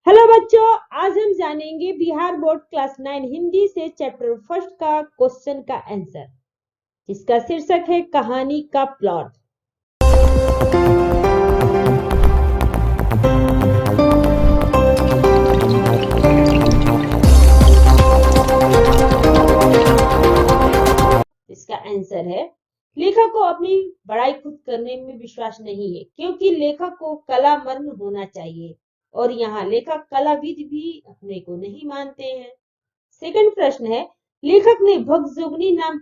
Hello बच्चों, आज हम जानेंगे बिहार बोर्ड क्लास 9 हिंदी से चैप्टर फर्स्ट का क्वेश्चन का आंसर, जिसका शीर्षक है कहानी का प्लॉट। इसका आंसर है, लेखक को अपनी बड़ाई खुद करने में विश्वास नहीं है, क्योंकि लेखक को कला मर्म होना चाहिए और यहाँ लेखक कलाविद भी अपने को नहीं मानते हैं। सेकंड प्रश्न है, लेखक ने भगजोगनी नाम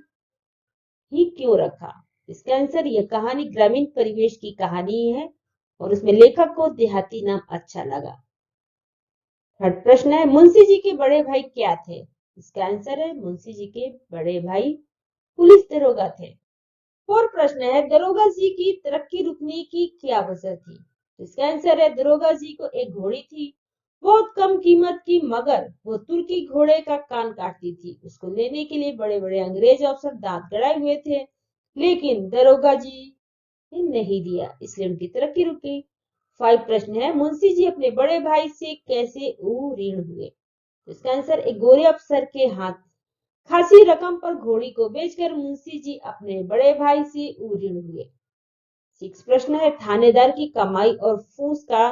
ही क्यों रखा? इसका आंसर, यह कहानी ग्रामीण परिवेश की कहानी है और उसमें लेखक को देहाती नाम अच्छा लगा। थर्ड प्रश्न है, मुंशी जी के बड़े भाई क्या थे? इसका आंसर है, मुंशी जी के बड़े भाई पुलिस दरोगा थे। फोर्थ प्रश्न है, दरोगा जी की तरक्की रुकने की क्या वजह थी? इसका आंसर है, दरोगा जी को एक घोड़ी थी, बहुत कम कीमत की, मगर वो तुर्की घोड़े का कान काटती थी। उसको लेने के लिए बड़े बड़े अंग्रेज अफसर दांत गड़ाए हुए थे, लेकिन दरोगा जी ने नहीं दिया, इसलिए उनकी तरक्की रुक गई। 5 प्रश्न है, मुंशी जी अपने बड़े भाई से कैसे ऋण हुए? इसका आंसर, एक गोरे अफसर के हाथ खासी रकम पर घोड़ी को बेचकर मुंशी जी अपने बड़े भाई से ऋण हुए। 6 प्रश्न है, थानेदार की कमाई और फूस का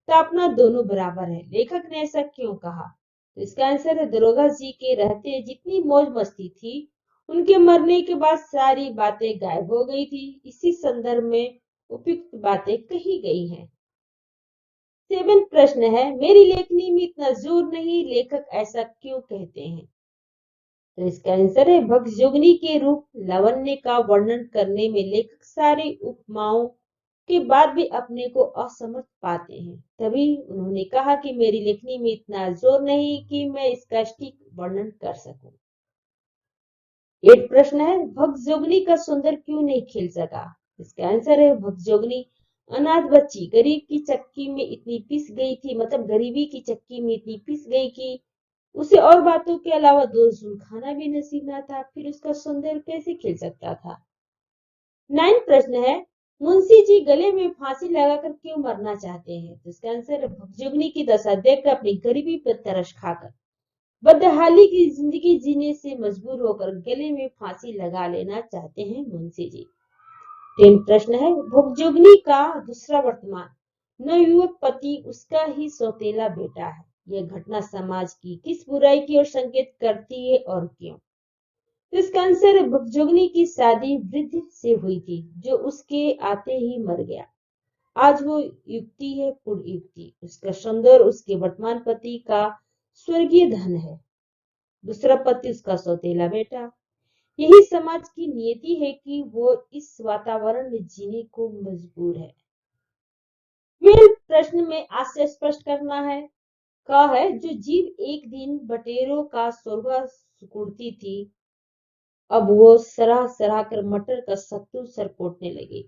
तापना दोनों बराबर है, लेखक ने ऐसा क्यों कहा? तो इसका आंसर है, दरोगा जी के रहते जितनी मौज मस्ती थी, उनके मरने के बाद सारी बातें गायब हो गई थी। इसी संदर्भ में उपयुक्त बातें कही गई हैं। 7 प्रश्न है, मेरी लेखनी में इतना जोर नहीं, लेखक ऐसा क्यों कहते हैं? तो इसका आंसर है, भगजोगनी के रूप लावण्य का वर्णन करने में लेखक सारी उपमाओं के बाद भी अपने को असमर्थ पाते हैं, तभी उन्होंने कहा कि मेरी लेखनी में इतना जोर नहीं कि मैं इसका सटीक वर्णन कर सकूं। 8 प्रश्न है, भगजोगनी का सुंदर क्यों नहीं खिल सका? इसका आंसर है, भगजोगनी अनाथ बच्ची गरीब की चक्की में इतनी पिस गई थी, मतलब गरीबी की चक्की में इतनी पिस गई कि उसे और बातों के अलावा दो जून खाना भी नसीब ना था, फिर उसका सौंदर्य कैसे खिल सकता था? 9 प्रश्न है, मुंशी जी गले में फांसी लगाकर क्यों मरना चाहते हैं? तो इसका आंसर, भगजुगनी की दशा देखकर, अपनी गरीबी पर तरस खाकर, बदहाली की जिंदगी जीने से मजबूर होकर गले में फांसी लगा लेना चाहते हैं मुंशी जी। 10 प्रश्न है, भगजुगनी का दूसरा वर्तमान नवयुवक पति उसका ही सौतेला बेटा है, यह घटना समाज की किस बुराई की ओर संकेत करती है और क्यों? तो इसका आंसर है, भगजोगनी की शादी वृद्ध से हुई थी, जो उसके आते ही मर गया। आज वो युक्ति है पूर्ण युक्ति, उसका सौंदर्य उसके वर्तमान पति का स्वर्गीय धन है, दूसरा पति उसका सौतेला बेटा। यही समाज की नियति है कि वो इस वातावरण में जीने को मजबूर है। 12 प्रश्न में आशय स्पष्ट करना है। का है, जो जीव एक दिन बटेरों का सोरवा सुकुड़ती थी, अब वो सराह सराह कर मटर का सत्तू सरकोटने लगी।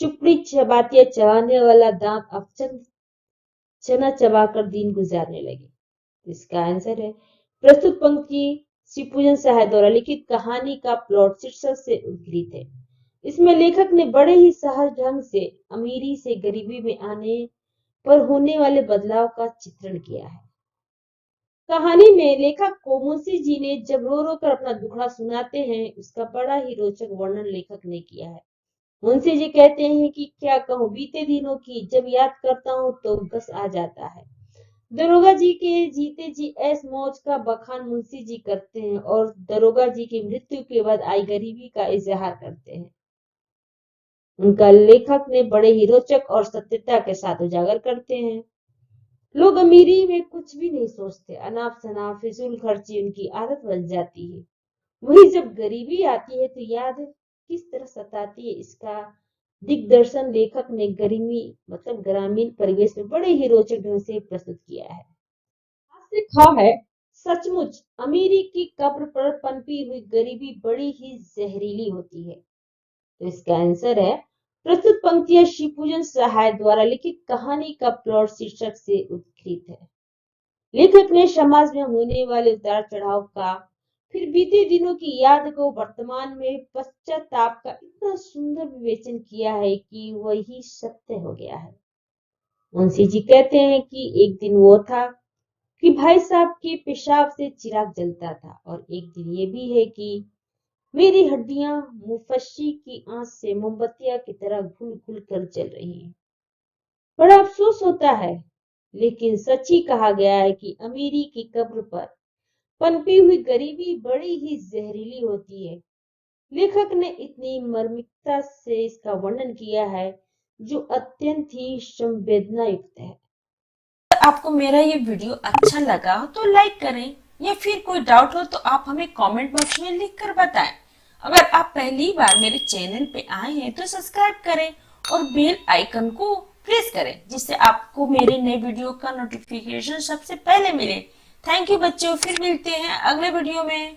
चुपड़ी चबाते चबाने वाला दांत अब चना चबाकर दिन गुजारने लगे। इसका आंसर है, प्रस्तुत पंक्ति शिवपूजन सहाय द्वारा लिखित कहानी का प्लॉट शीर्षक से उद्धृत है। इसमें लेखक ने बड़े ही सहज ढंग से अमीरी से गरीबी में आने पर होने वाले बदलाव का चित्रण किया है। कहानी में लेखक को मुंशी जी ने जब रो रो कर अपना दुखड़ा सुनाते हैं, उसका बड़ा ही रोचक वर्णन लेखक ने किया है। मुंशी जी कहते हैं कि क्या कहूँ बीते दिनों की, जब याद करता हूँ तो बस आ जाता है। दरोगा जी के जीते जी ऐस मौज का बखान मुंशी जी करते हैं और दरोगा जी की मृत्यु के बाद आई गरीबी का इजहार करते हैं। उनका लेखक ने बड़े ही रोचक और सत्यता के साथ उजागर करते हैं। लोग अमीरी में कुछ भी नहीं सोचते, अनाप शनाप फिजूल खर्ची उनकी आदत बन जाती है। वही जब गरीबी आती है तो याद किस तरह सताती है, इसका दिग्दर्शन लेखक ने गरीबी मतलब ग्रामीण परिवेश में बड़े ही रोचक ढंग से प्रस्तुत किया है। हास्य खा है, सचमुच अमीरी की कब्र पर पनपी हुई गरीबी बड़ी ही जहरीली होती है। तो इसका आंसर है, प्रस्तुत पंक्तियां शिवपूजन सहाय द्वारा लिखित कहानी का प्लॉट शीर्षक से उद्धृत है। लेखक ने समाज में होने वाले उतार चढ़ाव का, फिर बीते दिनों की याद को वर्तमान में पश्चाताप का इतना सुंदर विवेचन किया है कि वही सत्य हो गया है। मुंशी जी कहते हैं कि एक दिन वो था कि भाई साहब के पेशाब से चिराग जलता था, और एक दिन ये भी है कि मेरी हड्डियां मुफस्सी की आंच से मोमबत्तियां की तरह घुल घुल कर जल रही हैं। बड़ा अफसोस होता है, लेकिन सच ही कहा गया है कि अमीरी की कब्र पर पनपी हुई गरीबी बड़ी ही जहरीली होती है। लेखक ने इतनी मार्मिकता से इसका वर्णन किया है, जो अत्यंत ही संवेदना युक्त है। अगर आपको मेरा ये वीडियो अच्छा लगा हो तो लाइक करें, या फिर कोई डाउट हो तो आप हमें कमेंट बॉक्स में लिख कर बताएं। अगर आप पहली बार मेरे चैनल पे आए हैं तो सब्सक्राइब करें और बेल आइकन को प्रेस करें, जिससे आपको मेरे नए वीडियो का नोटिफिकेशन सबसे पहले मिले। थैंक यू बच्चों, फिर मिलते हैं अगले वीडियो में।